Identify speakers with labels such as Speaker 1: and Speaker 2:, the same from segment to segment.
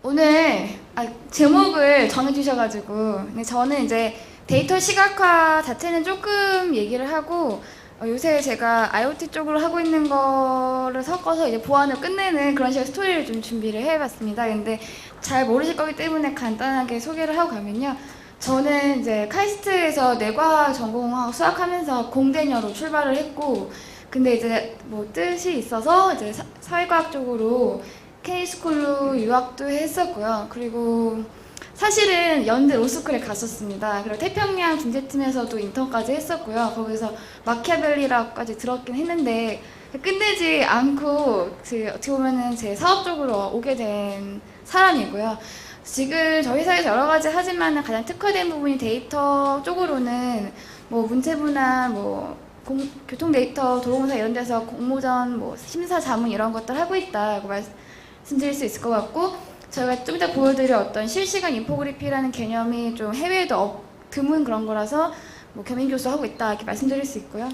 Speaker 1: 오늘 제목을 정해주셔가지고 근데 저는 이제 데이터 시각화 자체는 조금 얘기를 하고 요새 제가 IoT 쪽으로 하고 있는 거를 섞어서 이제 보안을 끝내는 그런 식의 스토리를 좀 준비를 해봤습니다. 근데 잘 모르실 거기 때문에 간단하게 소개를 하고 가면요. 저는 이제 카이스트에서 뇌과학 전공하고 수학하면서 공대녀로 출발을 했고, 근데 이제 뭐 뜻이 있어서 이제 사회과학 쪽으로 K스쿨로 유학도 했었고요. 그리고 사실은 연대 로스쿨에 갔었습니다. 그리고 태평양 중재팀에서도 인턴까지 했었고요. 거기서 마키아벨리라고까지 들었긴 했는데 끝내지 않고 어떻게 보면은 제 사업 쪽으로 오게 된 사람이고요. 지금 저희 회사에서 여러 가지 하지만 가장 특화된 부분이 데이터 쪽으로는 뭐 문체부나 뭐 교통 데이터, 도로공사 이런 데서 공모전, 뭐 심사 자문 이런 것들 하고 있다고 말씀드릴 수 있을 것 같고, 저희가 좀 이따 보여드릴 어떤 실시간 인포그래피라는 개념이 좀 해외에도 드문 그런 거라서 뭐 겸임교수 하고 있다 이렇게 말씀드릴 수 있고요.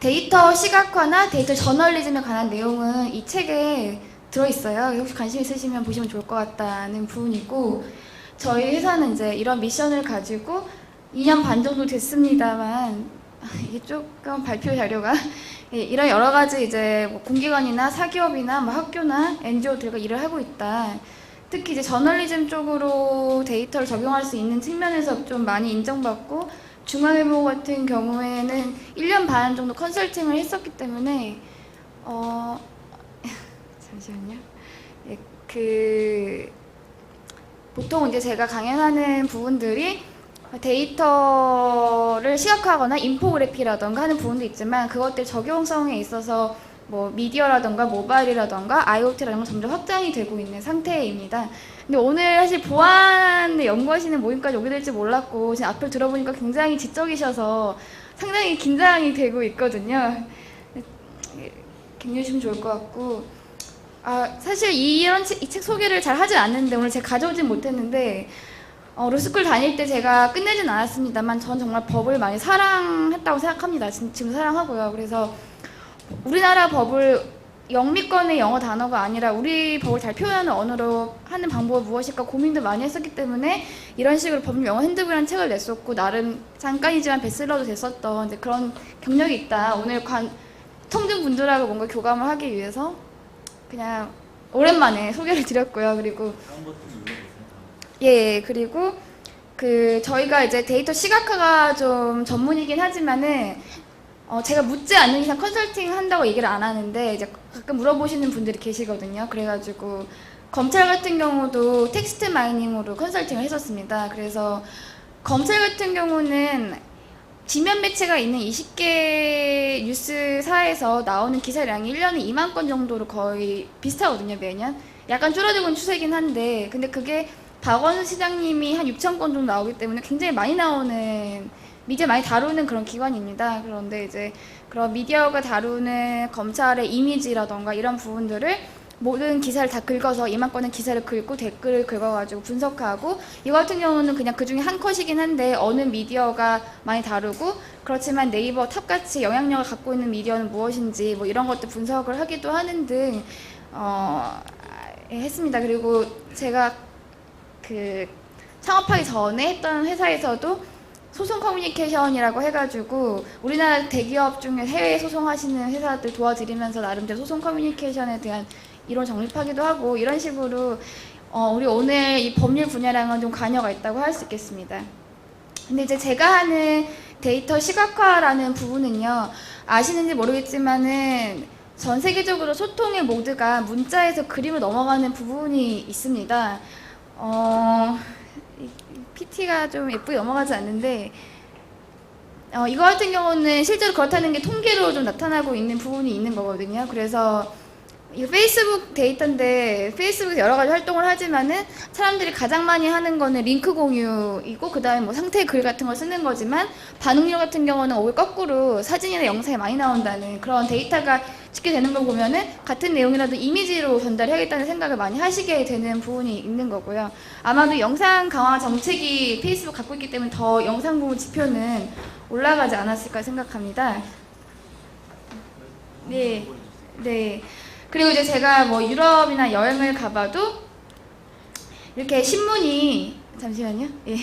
Speaker 1: 데이터 시각화나 데이터 저널리즘에 관한 내용은 이 책에 들어있어요. 혹시 관심 있으시면 보시면 좋을 것 같다는 부분이고, 저희 회사는 이제 이런 미션을 가지고 2년 반 정도 됐습니다만 이게 조금 발표 자료가 이런 여러 가지 이제 뭐 공기관이나 사기업이나 뭐 학교나 NGO들과 일을 하고 있다. 특히 이제 저널리즘 쪽으로 데이터를 적용할 수 있는 측면에서 좀 많이 인정받고, 중앙일보 같은 경우에는 1년 반 정도 컨설팅을 했었기 때문에 잠시만요. 보통 이제 제가 강연하는 부분들이 데이터를 시각화하거나 인포그래피라던가 하는 부분도 있지만, 그것들 적용성에 있어서 뭐 미디어라던가 모바일이라던가 IoT라던가 점점 확장이 되고 있는 상태입니다. 근데 오늘 사실 보안을 연구하시는 모임까지 오게 될지 몰랐고, 지금 앞을 들어보니까 굉장히 지적이셔서 상당히 긴장이 되고 있거든요. 갱년시면 좋을 것 같고, 사실 이 책 소개를 잘 하진 않는데 오늘 제가 가져오진 못했는데, 로스쿨 다닐 때 제가 끝내진 않았습니다만 전 정말 법을 많이 사랑했다고 생각합니다. 지금 사랑하고요. 그래서 우리나라 법을 영미권의 영어 단어가 아니라 우리 법을 잘 표현하는 언어로 하는 방법이 무엇일까 고민도 많이 했었기 때문에 이런 식으로 법률 영어 핸드북이라는 책을 냈었고, 나름 잠깐이지만 베스트셀러도 됐었던 이제 그런 경력이 있다. 오늘 청중 분들하고 뭔가 교감을 하기 위해서 그냥 오랜만에 소개를 드렸고요. 그리고 그리고 저희가 이제 데이터 시각화가 좀 전문이긴 하지만은 제가 묻지 않는 이상 컨설팅 한다고 얘기를 안 하는데 이제 가끔 물어보시는 분들이 계시거든요. 그래가지고 검찰 같은 경우도 텍스트 마이닝으로 컨설팅을 했었습니다. 그래서 검찰 같은 경우는 지면 매체가 있는 20개 뉴스사에서 나오는 기사량이 1년에 2만 건 정도로 거의 비슷하거든요, 매년. 약간 줄어들고 있는 추세긴 한데, 근데 그게 박원순 시장님이 한 6천 건 정도 나오기 때문에 굉장히 많이 나오는, 미디어 많이 다루는 그런 기관입니다. 그런데 이제 그런 미디어가 다루는 검찰의 이미지라던가 이런 부분들을 모든 기사를 다 긁어서 2만 건의 기사를 긁고 댓글을 긁어가지고 분석하고, 이거 같은 경우는 그냥 그 중에 한 컷이긴 한데 어느 미디어가 많이 다루고, 그렇지만 네이버 탑같이 영향력을 갖고 있는 미디어는 무엇인지 뭐 이런 것도 분석을 하기도 하는 등 했습니다. 그리고 제가 창업하기 전에 했던 회사에서도 소송 커뮤니케이션이라고 해가지고 우리나라 대기업 중에 해외 소송하시는 회사들 도와드리면서 나름대로 소송 커뮤니케이션에 대한 이론 정립하기도 하고, 이런 식으로 우리 오늘 이 법률 분야랑은 좀 관여가 있다고 할 수 있겠습니다. 근데 이제 제가 하는 데이터 시각화라는 부분은요, 아시는지 모르겠지만은 전 세계적으로 소통의 모드가 문자에서 그림으로 넘어가는 부분이 있습니다. PT가 좀 예쁘게 넘어가지 않는데, 이거 같은 경우는 실제로 그렇다는 게 통계로 좀 나타나고 있는 부분이 있는 거거든요. 그래서 이거 페이스북 데이터인데, 페이스북에서 여러 가지 활동을 하지만은 사람들이 가장 많이 하는 거는 링크 공유이고, 그 다음에 뭐 상태 글 같은 걸 쓰는 거지만, 반응률 같은 경우는 오히려 거꾸로 사진이나 영상이 많이 나온다는 그런 데이터가 찍게 되는 걸 보면은 같은 내용이라도 이미지로 전달해야겠다는 생각을 많이 하시게 되는 부분이 있는 거고요. 아마도 영상 강화 정책이 페이스북 갖고 있기 때문에 더 영상 부분 지표는 올라가지 않았을까 생각합니다. 네. 그리고 이제 제가 뭐 유럽이나 여행을 가봐도 이렇게 신문이 잠시만요. 예.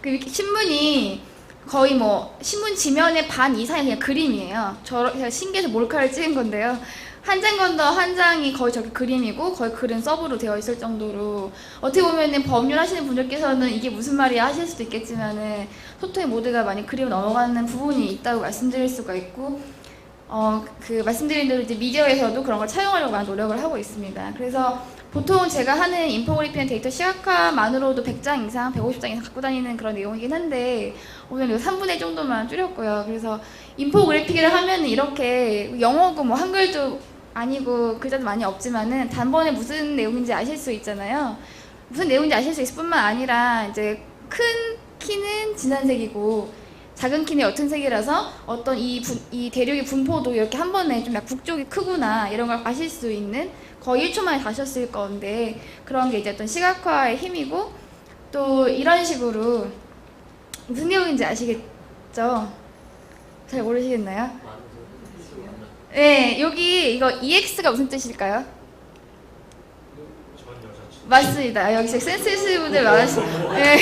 Speaker 1: 그 신문이 거의 뭐 신문 지면의 반 이상이 그냥 그림이에요. 제가 신기해서 몰카를 찍은 건데요. 한 장 건더 한 장이 거의 저게 그림이고 거의 글은 서브로 되어 있을 정도로 어떻게 보면은 법률 하시는 분들께서는 이게 무슨 말이야 하실 수도 있겠지만은 소통의 모드가 많이 그리고 넘어가는 부분이 있다고 말씀드릴 수가 있고 그 말씀드린 대로 이제 미디어에서도 그런 걸 차용하려고 많은 노력을 하고 있습니다. 그래서 보통 제가 하는 인포그래픽은 데이터 시각화만으로도 100장 이상, 150장 이상 갖고 다니는 그런 내용이긴 한데 오늘 이 3분의 1 정도만 줄였고요. 그래서 인포그래픽을 하면 이렇게 영어고 뭐 한글도 아니고 글자도 많이 없지만은 단번에 무슨 내용인지 아실 수 있잖아요. 무슨 내용인지 아실 수 있을 뿐만 아니라 이제 큰 키는 진한 색이고 작은 키는 옅은 색이라서 어떤 이 대륙의 분포도 이렇게 한 번에 좀 북쪽이 크구나 이런 걸 아실 수 있는 거의 1초 만에 다셨을 건데 그런 게 이제 어떤 시각화의 힘이고 또 이런 식으로 무슨 내용인지 아시겠죠? 잘 모르시겠나요? 네, 여기 이거 EX가 무슨 뜻일까요? 맞습니다. 역시 센스 있으신 분들 많으시죠. 네.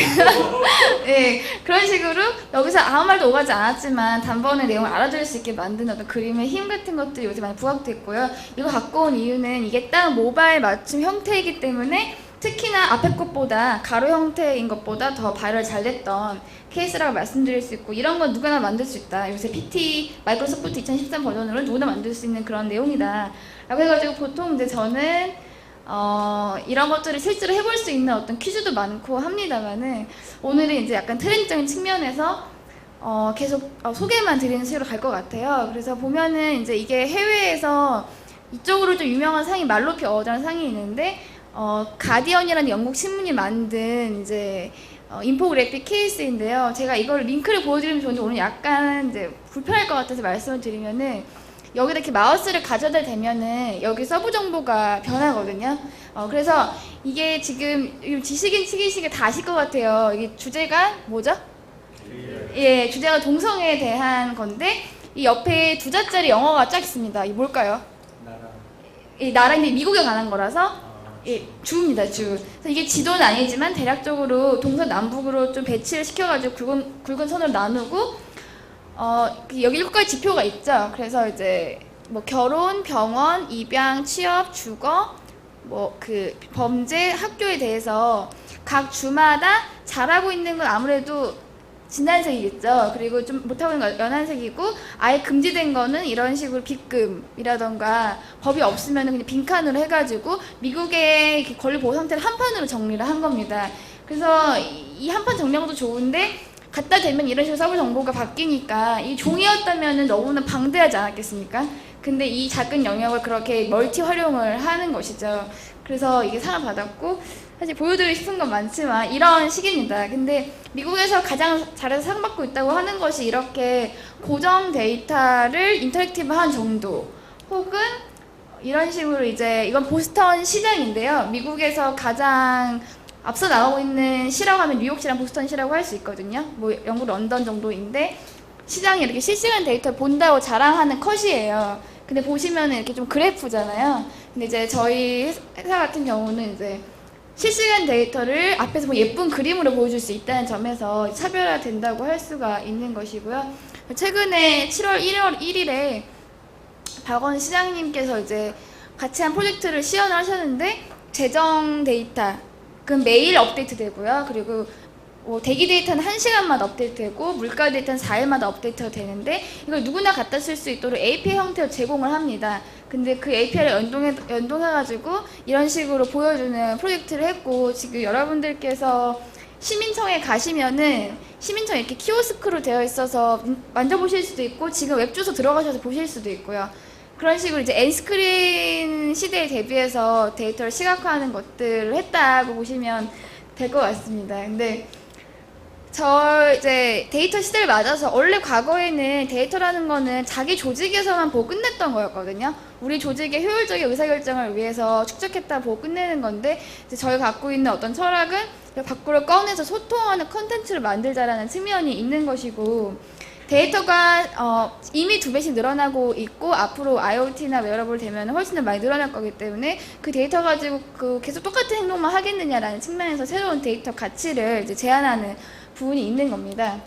Speaker 1: 네, 그런 식으로 여기서 아무 말도 오가지 않았지만 단번에 내용을 알아들을 수 있게 만드는 어떤 그림의 힘 같은 것들이 요새 많이 부각됐고요. 이거 갖고 온 이유는 이게 딱 모바일 맞춤 형태이기 때문에 특히나 앞에 것보다 가로 형태인 것보다 더 발열 잘 됐던 케이스라고 말씀드릴 수 있고 이런 건 누구나 만들 수 있다. 요새 PT 마이크로소프트 2013 버전으로 누구나 만들 수 있는 그런 내용이다. 라고 해가지고 보통 이제 저는 이런 것들을 실제로 해볼 수 있는 어떤 퀴즈도 많고 합니다만은 오늘은 이제 약간 트렌드적인 측면에서 계속 소개만 드리는 식으로 갈 것 같아요. 그래서 보면은 이제 이게 해외에서 이쪽으로 좀 유명한 상이 말로피 어워드라는 상이 있는데 가디언이라는 영국 신문이 만든 이제 인포그래픽 케이스인데요. 제가 이걸 링크를 보여드리면 좋은데 오늘 약간 이제 불편할 것 같아서 말씀을 드리면은 여기다 이렇게 마우스를 가져다 대면은 여기 서브 정보가 변하거든요. 그래서 이게 지금 지식인 치기식에 다 아실 것 같아요. 이게 주제가 뭐죠? 예, 주제가 동성애에 대한 건데 이 옆에 두 자짜리 영어가 쫙 있습니다. 이게 뭘까요? 이 나라인데 미국에 관한 거라서 예, 주입니다, 주. 그래서 이게 지도는 아니지만 대략적으로 동서남북으로 좀 배치를 시켜가지고 굵은 선으로 나누고 여기 7가지 지표가 있죠. 그래서 이제 뭐 결혼, 병원, 입양, 취업, 주거, 뭐 그 범죄, 학교에 대해서 각 주마다 잘하고 있는 건 아무래도 진한색이겠죠. 그리고 좀 못하고 있는 건 연한색이고 아예 금지된 거는 이런 식으로 빗금이라던가 법이 없으면 그냥 빈칸으로 해가지고 미국의 권리 보호 상태를 한 판으로 정리를 한 겁니다. 그래서 이 한 판 정리한 것도 좋은데 갖다 대면 이런 식으로 서브 정보가 바뀌니까 이 종이였다면 너무나 방대하지 않았겠습니까? 근데 이 작은 영역을 그렇게 멀티 활용을 하는 것이죠. 그래서 이게 상을 받았고 사실 보여드리고 싶은 건 많지만 이런 식입니다. 근데 미국에서 가장 잘해서 상받고 있다고 하는 것이 이렇게 고정 데이터를 인터랙티브한 정도 혹은 이런 식으로 이제 이건 보스턴 시장인데요. 미국에서 가장 앞서 나가고 있는 시라고 하면 뉴욕시랑 보스턴시라고 할 수 있거든요. 뭐 영국 런던 정도인데 시장이 이렇게 실시간 데이터를 본다고 자랑하는 컷이에요. 근데 보시면은 이렇게 좀 그래프잖아요. 근데 이제 저희 회사 같은 경우는 이제 실시간 데이터를 앞에서 뭐 예쁜 그림으로 보여줄 수 있다는 점에서 차별화된다고 할 수가 있는 것이고요. 최근에 7월 1일에 박원 시장님께서 이제 같이 한 프로젝트를 시연을 하셨는데 재정 데이터 그럼 매일 업데이트 되고요. 그리고 뭐 대기 데이터는 1시간마다 업데이트 되고 물가 데이터는 4일마다 업데이트가 되는데 이걸 누구나 갖다 쓸 수 있도록 API 형태로 제공을 합니다. 근데 그 API를 연동해가지고 이런 식으로 보여주는 프로젝트를 했고 지금 여러분들께서 시민청에 가시면은 시민청 이렇게 키오스크로 되어 있어서 만져보실 수도 있고 지금 웹주소 들어가셔서 보실 수도 있고요. 그런 식으로 이제 엔스크린 시대에 대비해서 데이터를 시각화하는 것들을 했다고 보시면 될 것 같습니다. 근데 저 이제 데이터 시대를 맞아서 원래 과거에는 데이터라는 거는 자기 조직에서만 보고 끝냈던 거였거든요. 우리 조직의 효율적인 의사결정을 위해서 축적했다 보고 끝내는 건데 이제 저희가 갖고 있는 어떤 철학은 밖으로 꺼내서 소통하는 컨텐츠를 만들자라는 측면이 있는 것이고 데이터가 이미 2배씩 늘어나고 있고 앞으로 IoT나 웨어러블 되면 훨씬 더 많이 늘어날 거기 때문에 그 데이터 가지고 계속 똑같은 행동만 하겠느냐라는 측면에서 새로운 데이터 가치를 이제 제한하는 부분이 있는 겁니다.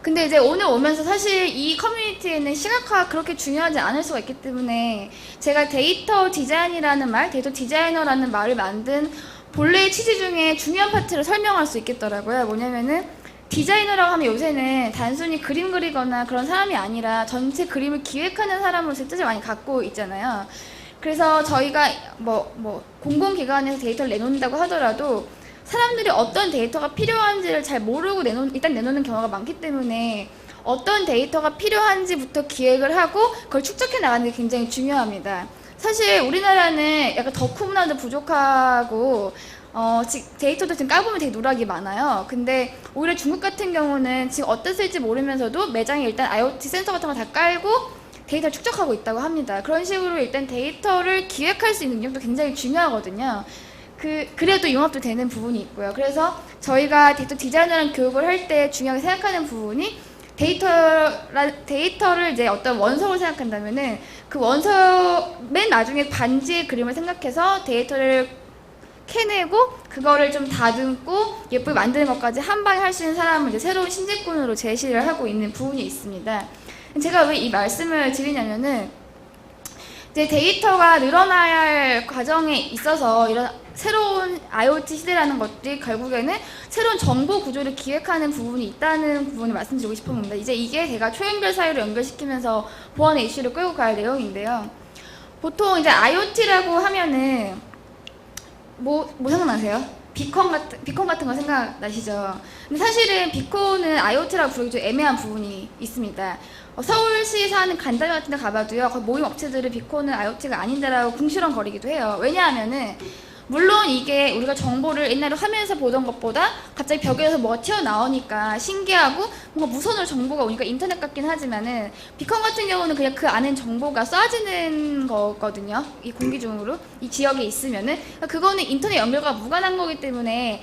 Speaker 1: 근데 이제 오늘 오면서 사실 이 커뮤니티에는 시각화가 그렇게 중요하지 않을 수가 있기 때문에 제가 데이터 디자인이라는 말, 데이터 디자이너라는 말을 만든 본래의 취지 중에 중요한 파트를 설명할 수 있겠더라고요. 뭐냐면은 디자이너라고 하면 요새는 단순히 그림 그리거나 그런 사람이 아니라 전체 그림을 기획하는 사람으로서 뜻을 많이 갖고 있잖아요. 그래서 저희가 공공기관에서 데이터를 내놓는다고 하더라도 사람들이 어떤 데이터가 필요한지를 잘 모르고 일단 내놓는 경우가 많기 때문에 어떤 데이터가 필요한지부터 기획을 하고 그걸 축적해 나가는 게 굉장히 중요합니다. 사실 우리나라는 약간 덕후 문화도 부족하고 데이터도 지금 까보면 되게 누락이 많아요. 근데 오히려 중국 같은 경우는 지금 어땠을지 모르면서도 매장에 일단 IoT 센서 같은 거 다 깔고 데이터를 축적하고 있다고 합니다. 그런 식으로 일단 데이터를 기획할 수 있는 능력도 굉장히 중요하거든요. 그래도 융합도 되는 부분이 있고요. 그래서 저희가 데이터 디자이너랑 교육을 할 때 중요하게 생각하는 부분이 데이터를 이제 어떤 원석을 생각한다면은 그 원석 맨 나중에 반지의 그림을 생각해서 데이터를 캐내고 그거를 좀 다듬고 예쁘게 만드는 것까지 한 방에 할 수 있는 사람을 이제 새로운 신제꾼으로 제시를 하고 있는 부분이 있습니다. 제가 왜 이 말씀을 드리냐면은 이제 데이터가 늘어나야 할 과정에 있어서 이런 새로운 IoT 시대라는 것들이 결국에는 새로운 정보 구조를 기획하는 부분이 있다는 부분을 말씀드리고 싶은 겁니다. 이제 이게 제가 초연결 사이로 연결시키면서 보안의 이슈를 끌고 갈 내용인데요. 보통 이제 IoT라고 하면은 뭐 생각나세요? 비컨 같은 거 생각나시죠? 근데 사실은 비컨은 IoT라고 부르기 좀 애매한 부분이 있습니다. 서울시에 사는 간담회 같은 데 가봐도요, 거기 모임 업체들은 비컨은 IoT가 아닌데라고 궁시렁거리기도 해요. 왜냐하면은 물론 이게 우리가 정보를 옛날에 화면에서 보던 것보다 갑자기 벽에서 뭐가 튀어나오니까 신기하고 뭔가 무선으로 정보가 오니까 인터넷 같긴 하지만은 비컨 같은 경우는 그냥 그 안에 정보가 쏴지는 거거든요. 이 공기 중으로 이 지역에 있으면은 그거는 인터넷 연결과 무관한 거기 때문에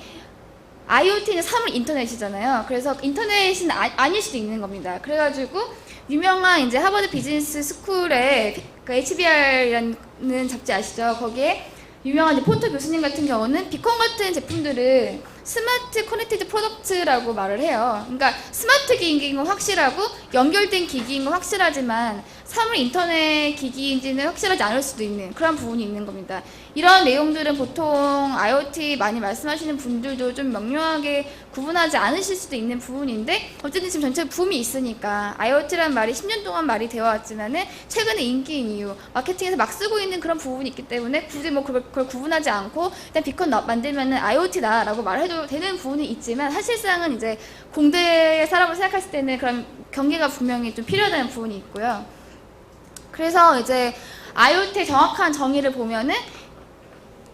Speaker 1: IoT는 사물 인터넷이잖아요. 그래서 인터넷은 아닐 수도 있는 겁니다. 그래가지고 유명한 이제 하버드 비즈니스 스쿨의 그 HBR이라는 잡지 아시죠? 거기에 유명한 폰터 교수님 같은 경우는 비컨 같은 제품들은 스마트 커넥티드 프로덕트라고 말을 해요. 그러니까 스마트 기기인 건 확실하고 연결된 기기인 건 확실하지만 사물 인터넷 기기인지는 확실하지 않을 수도 있는 그런 부분이 있는 겁니다. 이런 내용들은 보통 IoT 많이 말씀하시는 분들도 좀 명료하게 구분하지 않으실 수도 있는 부분인데 어쨌든 지금 전체 붐이 있으니까 IoT라는 말이 10년 동안 말이 되어 왔지만은 최근에 인기인 이유 마케팅에서 막 쓰고 있는 그런 부분이 있기 때문에 굳이 뭐 그걸 구분하지 않고 일단 비컨 만들면은 IoT다 라고 말해도 되는 부분이 있지만 사실상은 이제 공대 사람을 생각했을 때는 그런 경계가 분명히 좀 필요하다는 부분이 있고요. 그래서 이제 IoT의 정확한 정의를 보면은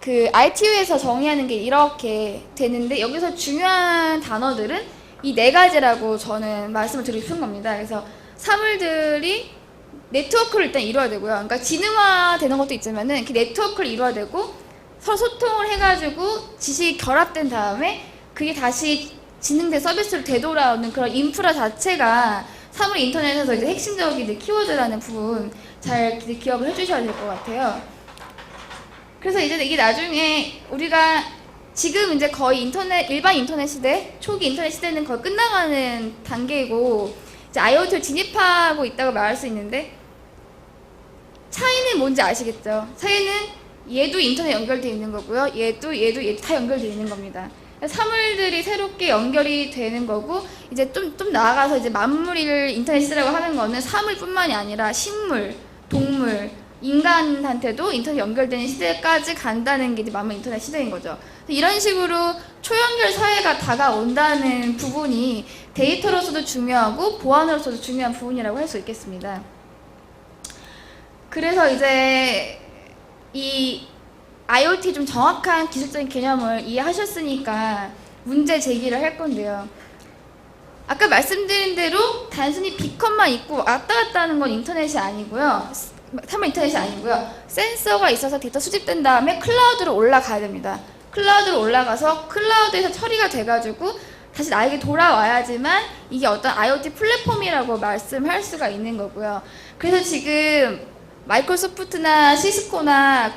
Speaker 1: 그 ITU에서 정의하는 게 이렇게 되는데 여기서 중요한 단어들은 이 4가지라고 저는 말씀을 드리고 싶은 겁니다. 그래서 사물들이 네트워크를 일단 이루어야 되고요. 그러니까 지능화 되는 것도 있지만은 이렇게 네트워크를 이루어야 되고 서로 소통을 해가지고 지식이 결합된 다음에 그게 다시 지능된 서비스로 되돌아오는 그런 인프라 자체가 사물 인터넷에서 이제 핵심적인 키워드라는 부분 잘 기억을 해주셔야 될 것 같아요. 그래서 이제 이게 나중에 우리가 지금 이제 거의 일반 인터넷 시대, 초기 인터넷 시대는 거의 끝나가는 단계이고 이제 IoT를 진입하고 있다고 말할 수 있는데 차이는 뭔지 아시겠죠? 차이는 얘도 인터넷 연결되어 있는 거고요. 얘도 다 연결되어 있는 겁니다. 사물들이 새롭게 연결이 되는 거고 이제 좀 나아가서 이제 만물을 인터넷 시대라고 하는 거는 사물뿐만이 아니라 식물, 동물, 인간한테도 인터넷 연결되는 시대까지 간다는 게 이제 만물 인터넷 시대인 거죠. 이런 식으로 초연결 사회가 다가온다는 부분이 데이터로서도 중요하고 보안으로서도 중요한 부분이라고 할 수 있겠습니다. 그래서 이제 이 IoT 좀 정확한 기술적인 개념을 이해하셨으니까 문제 제기를 할 건데요. 아까 말씀드린 대로 단순히 비컨만 있고 왔다 갔다 하는 건 인터넷이 아니고요. 사물 인터넷이 아니고요. 센서가 있어서 데이터 수집된 다음에 클라우드로 올라가야 됩니다. 클라우드로 올라가서 클라우드에서 처리가 돼가지고 다시 나에게 돌아와야지만 이게 어떤 IoT 플랫폼이라고 말씀할 수가 있는 거고요. 그래서 지금 마이크로소프트나 시스코나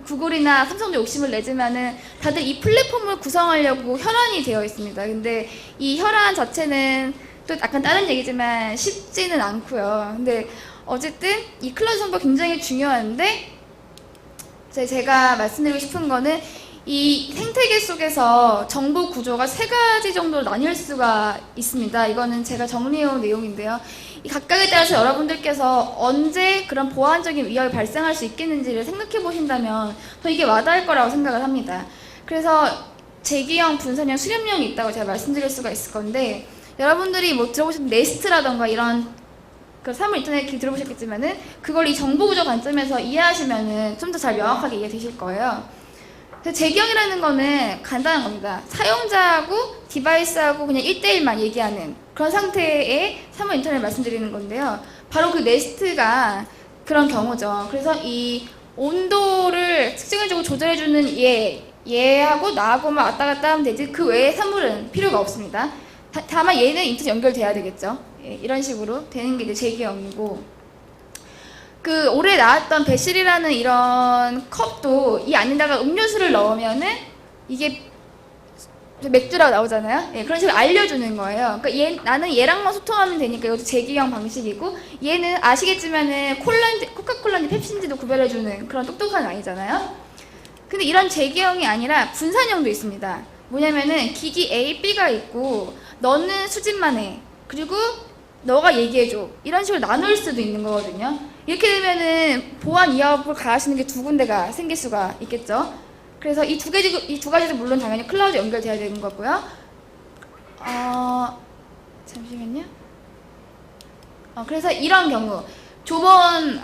Speaker 1: 구글이나 삼성도 욕심을 내지만은 다들 이 플랫폼을 구성하려고 혈안이 되어 있습니다. 근데 이 혈안 자체는 또 약간 다른 얘기지만 쉽지는 않고요. 근데 어쨌든 이 클라우드 정보가 굉장히 중요한데 제가 말씀드리고 싶은 거는 이 생태계 속에서 정보 구조가 세 가지 정도로 나뉠 수가 있습니다. 이거는 제가 정리해온 내용인데요. 이 각각에 따라서 여러분들께서 언제 그런 보안적인 위협이 발생할 수 있겠는지를 생각해 보신다면 더 이게 와닿을 거라고 생각을 합니다. 그래서 재기형, 분산형, 수렴형이 있다고 제가 말씀드릴 수가 있을 건데, 여러분들이 뭐 들어보신 네스트라던가 이런 그 사물 인터넷 들어보셨겠지만은 그걸 이 정보 구조 관점에서 이해하시면은 좀 더 잘 명확하게 이해되실 거예요. 재기형이라는 거는 간단한 겁니다. 사용자하고 디바이스하고 그냥 1대1만 얘기하는 그런 상태의 사물 인터넷을 말씀드리는 건데요. 바로 그 네스트가 그런 경우죠. 그래서 이 온도를 특징적으로 조절해주는 얘하고 나하고만 왔다 갔다 하면 되지 그 외의 사물은 필요가 없습니다. 다만 얘는 인터넷 연결돼야 되겠죠. 예, 이런 식으로 되는 게 이제 재기형이고, 그 올해 나왔던 배실이라는 이런 컵도 이 안에다가 음료수를 넣으면은 이게 맥주라고 나오잖아요. 예, 그런 식으로 알려주는 거예요. 그러니까 나는 얘랑만 소통하면 되니까 이것도 재기형 방식이고, 얘는 아시겠지만은 코카콜라인지 펩시인지도 구별해주는 그런 똑똑한 아이잖아요. 근데 이런 재기형이 아니라 분산형도 있습니다. 뭐냐면은 기기 A, B가 있고 너는 수집만 해. 그리고 너가 얘기해줘. 이런 식으로 나눌 수도 있는 거거든요. 이렇게 되면은 보안 위협을 가하시는 게 두 군데가 생길 수가 있겠죠. 그래서 이 두 가지도 물론 당연히 클라우드 연결돼야 되는 거고요. 잠시만요. 그래서 이런 경우 조번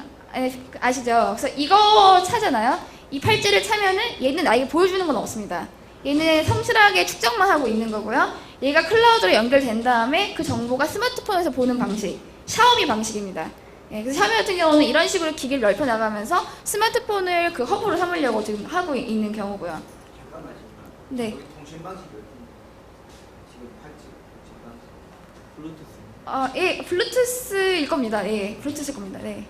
Speaker 1: 아시죠? 그래서 이거 차잖아요. 이 팔찌를 차면은 얘는 나에게 보여주는 건 없습니다. 얘는 성실하게 축적만 하고 있는 거고요. 얘가 클라우드로 연결된 다음에 그 정보가 스마트폰에서 보는 방식, 샤오미 방식입니다. 예, 그래서 샤오미 같은 경우는 이런 식으로 기기를 넓혀 나가면서 스마트폰을 그 허브로 삼으려고 지금 하고 있는 경우고요.
Speaker 2: 잠깐만요.
Speaker 1: 네.
Speaker 2: 통신 방식이 지금 팔찌 통신 방식. 블루투스.
Speaker 1: 예, 블루투스일 겁니다. 예, 블루투스일 겁니다. 네.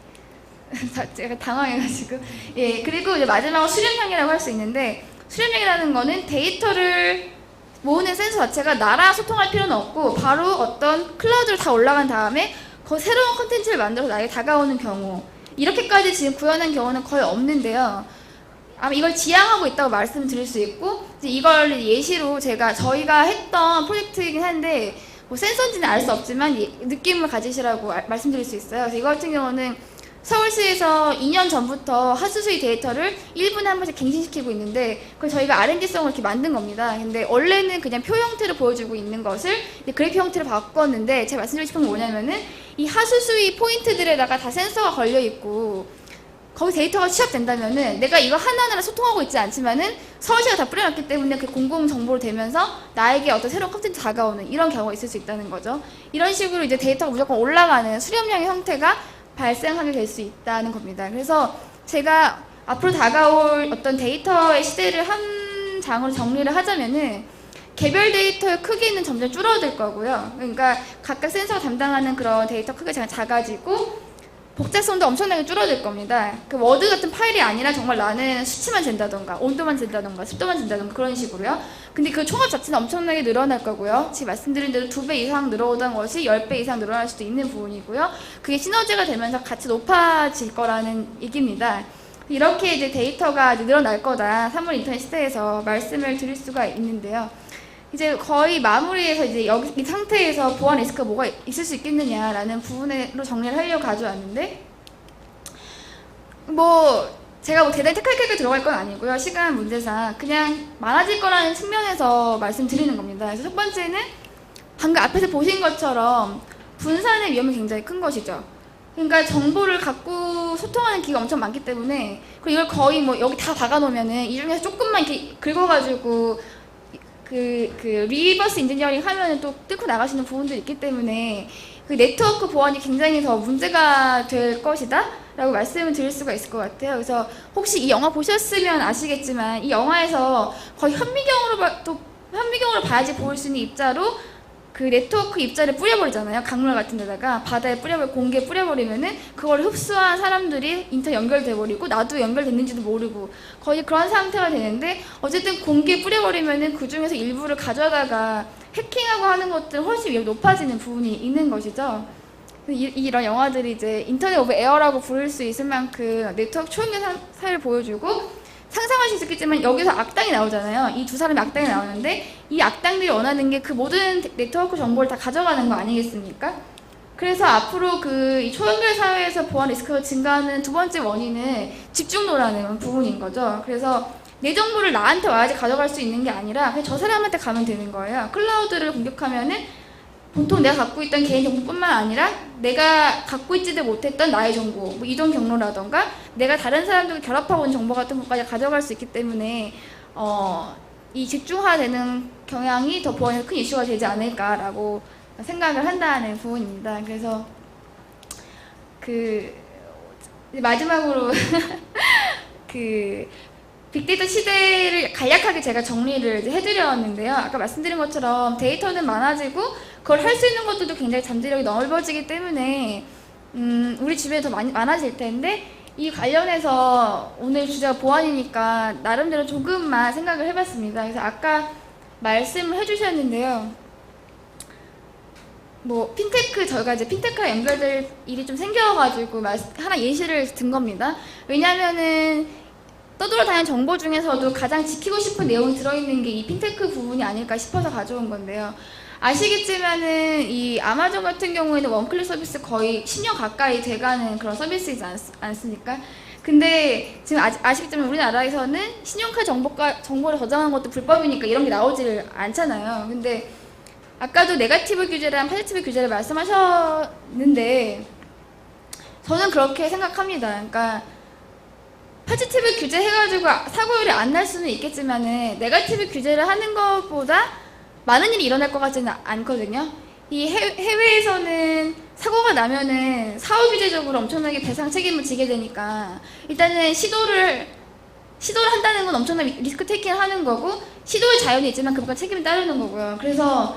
Speaker 1: 제가 당황해가지고. 예, 그리고 이제 마지막으로 수렴형이라고 할 수 있는데, 수렴형이라는 거는 데이터를 모으는 센서 자체가 나랑 소통할 필요는 없고 바로 어떤 클라우드로 다 올라간 다음에 그 새로운 컨텐츠를 만들어서 나에게 다가오는 경우, 이렇게까지 지금 구현한 경우는 거의 없는데요. 아마 이걸 지향하고 있다고 말씀드릴 수 있고, 이제 이걸 예시로 저희가 했던 프로젝트이긴 한데 뭐 센서인지는 알 수 없지만 느낌을 가지시라고 말씀드릴 수 있어요. 그래서 이거 같은 경우는 서울시에서 2년 전부터 하수수의 데이터를 1분에 한 번씩 갱신시키고 있는데, 그걸 저희가 R&D성을 이렇게 만든 겁니다. 근데 원래는 그냥 표 형태로 보여주고 있는 것을 그래프 형태로 바꿨는데, 제가 말씀드리고 싶은 건 뭐냐면은 이 하수수의 포인트들에다가 다 센서가 걸려 있고 거기 데이터가 취합된다면은 내가 이거 하나하나 소통하고 있지 않지만은 서울시가 다 뿌려놨기 때문에 그 공공 정보로 되면서 나에게 어떤 새로운 컨텐츠 다가오는 이런 경우가 있을 수 있다는 거죠. 이런 식으로 이제 데이터가 무조건 올라가는 수렴형의 형태가 발생하게 될 수 있다는 겁니다. 그래서 제가 앞으로 다가올 어떤 데이터의 시대를 한 장으로 정리를 하자면은 개별 데이터의 크기는 점점 줄어들 거고요. 그러니까 각각 센서가 담당하는 그런 데이터 크기가 작아지고 복잡성도 엄청나게 줄어들 겁니다. 그 워드 같은 파일이 아니라 정말 나는 수치만 잰다던가 온도만 잰다던가 습도만 잰다던가 그런 식으로요. 근데 그 총합 자체는 엄청나게 늘어날 거고요. 지금 말씀드린 대로 2배 이상 늘어오던 것이 10배 이상 늘어날 수도 있는 부분이고요. 그게 시너지가 되면서 같이 높아질 거라는 얘기입니다. 이렇게 이제 데이터가 늘어날 거다, 사물 인터넷 시대에서 말씀을 드릴 수가 있는데요. 이제 거의 마무리해서 이제 여기 이 상태에서 보안 리스크가 뭐가 있을 수 있겠느냐라는 부분으로 정리를 하려고 가져왔는데, 제가 대단히 테크니컬하게 들어갈 건 아니고요. 시간 문제상 그냥 많아질 거라는 측면에서 말씀드리는 겁니다. 그래서 첫 번째는 방금 앞에서 보신 것처럼 분산의 위험이 굉장히 큰 것이죠. 그러니까 정보를 갖고 소통하는 기가 엄청 많기 때문에, 그리고 이걸 거의 여기 다 박아놓으면은 이 중에서 조금만 이렇게 긁어가지고 리버스 인지니어링 하면은 또 뚫고 나가시는 부분들이 있기 때문에 그 네트워크 보안이 굉장히 더 문제가 될 것이다 라고 말씀을 드릴 수가 있을 것 같아요. 그래서 혹시 이 영화 보셨으면 아시겠지만 이 영화에서 거의 현미경으로 또 현미경으로 봐야지 보일 수 있는 입자로 그 네트워크 입자를 뿌려버리잖아요. 강물 같은 데다가 바다에 공기에 뿌려버리면은 그걸 흡수한 사람들이 인터넷 연결돼버리고 나도 연결됐는지도 모르고 거의 그런 상태가 되는데, 어쨌든 공기에 뿌려버리면은 그 중에서 일부를 가져다가 해킹하고 하는 것들은 훨씬 위험이 높아지는 부분이 있는 것이죠. 이런 영화들이 이제 인터넷 오브 에어라고 부를 수 있을 만큼 네트워크 초연계 사회를 보여주고, 상상할 수 있겠지만 여기서 악당이 나오잖아요. 이 두 사람이 악당이 나오는데 이 악당들이 원하는 게 그 모든 네트워크 정보를 다 가져가는 거 아니겠습니까? 그래서 앞으로 이 초연결 사회에서 보안 리스크가 증가하는 두 번째 원인은 집중도라는 부분인 거죠. 그래서 내 정보를 나한테 와야지 가져갈 수 있는 게 아니라 그냥 저 사람한테 가면 되는 거예요. 클라우드를 공격하면은 보통 내가 갖고 있던 개인 정보뿐만 아니라 내가 갖고 있지도 못했던 나의 정보, 뭐 이동 경로라던가 내가 다른 사람들과 결합하고 있는 정보 같은 것까지 가져갈 수 있기 때문에 이 집중화되는 경향이 더 보안에 큰 이슈가 되지 않을까라고 생각을 한다는 부분입니다. 그래서 마지막으로 빅데이터 시대를 간략하게 제가 정리를 해드렸는데요. 아까 말씀드린 것처럼 데이터는 많아지고 그걸 할 수 있는 것들도 굉장히 잠재력이 넓어지기 때문에 우리 주변에 더 많아질 텐데, 이 관련해서 오늘 주제가 보안이니까 나름대로 조금만 생각을 해봤습니다. 그래서 아까 말씀을 해주셨는데요. 뭐 저희가 이제 핀테크랑 연결될 일이 좀 생겨가지고 하나 예시를 든 겁니다. 왜냐하면은 떠돌아다니는 정보 중에서도 가장 지키고 싶은 내용이 들어있는 게 이 핀테크 부분이 아닐까 싶어서 가져온 건데요. 아시겠지만은 이 아마존 같은 경우에는 원클릭 서비스 거의 10년 가까이 돼가는 그런 서비스이지 않습니까? 근데 지금 아시겠지만 우리나라에서는 신용카드 정보를 저장한 것도 불법이니까 이런 게 나오질 않잖아요. 근데 아까도 네거티브 규제랑 포지티브 규제를 말씀하셨는데 저는 그렇게 생각합니다. 그러니까 포지티브 규제 해가지고 사고율이 안 날 수는 있겠지만은 네거티브 규제를 하는 것보다 많은 일이 일어날 것 같지는 않거든요. 이 해외에서는 사고가 나면은 사후 규제적으로 엄청나게 배상 책임을 지게 되니까 일단은 시도를 한다는 건 엄청난 리스크 테이킹을 하는 거고, 시도의 자연이 있지만 그보다 책임이 따르는 거고요. 그래서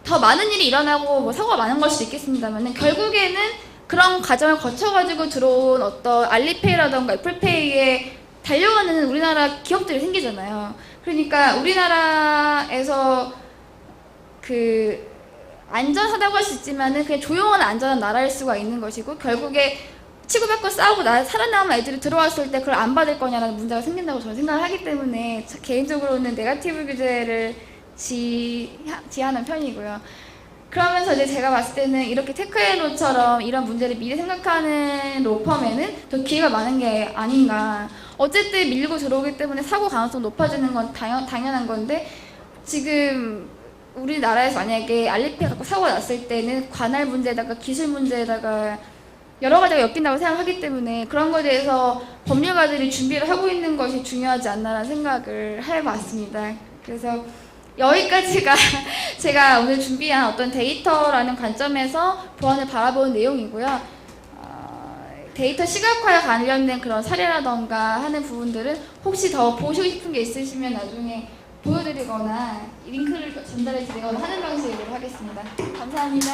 Speaker 1: 더 많은 일이 일어나고 뭐 사고가 많은 걸 수도 있겠습니다만 결국에는 그런 과정을 거쳐가지고 들어온 어떤 알리페이라던가 애플페이에 달려가는 우리나라 기업들이 생기잖아요. 그러니까 우리나라에서 안전하다고 할 수 있지만은 그냥 조용한 안전한 나라일 수가 있는 것이고, 결국에 치고받고 싸우고 살아남은 애들이 들어왔을 때 그걸 안 받을 거냐라는 문제가 생긴다고 저는 생각을 하기 때문에 개인적으로는 네거티브 규제를 지하는 편이고요. 그러면서 이제 제가 봤을 때는 이렇게 테크앤로처럼 이런 문제를 미리 생각하는 로펌에는 더 기회가 많은 게 아닌가. 어쨌든 밀고 들어오기 때문에 사고 가능성 높아지는 건 당연한 건데, 지금 우리나라에서 만약에 알리페이 갖고 사고가 났을 때는 관할 문제에다가 기술 문제에다가 여러 가지가 엮인다고 생각하기 때문에 그런 거에 대해서 법률가들이 준비를 하고 있는 것이 중요하지 않나라는 생각을 해봤습니다. 그래서 여기까지가 제가 오늘 준비한 어떤 데이터라는 관점에서 보안을 바라보는 내용이고요. 데이터 시각화에 관련된 그런 사례라던가 하는 부분들은 혹시 더 보시고 싶은 게 있으시면 나중에 보여드리거나 링크를 전달해 드리거나 하는 방식으로 하겠습니다. 감사합니다.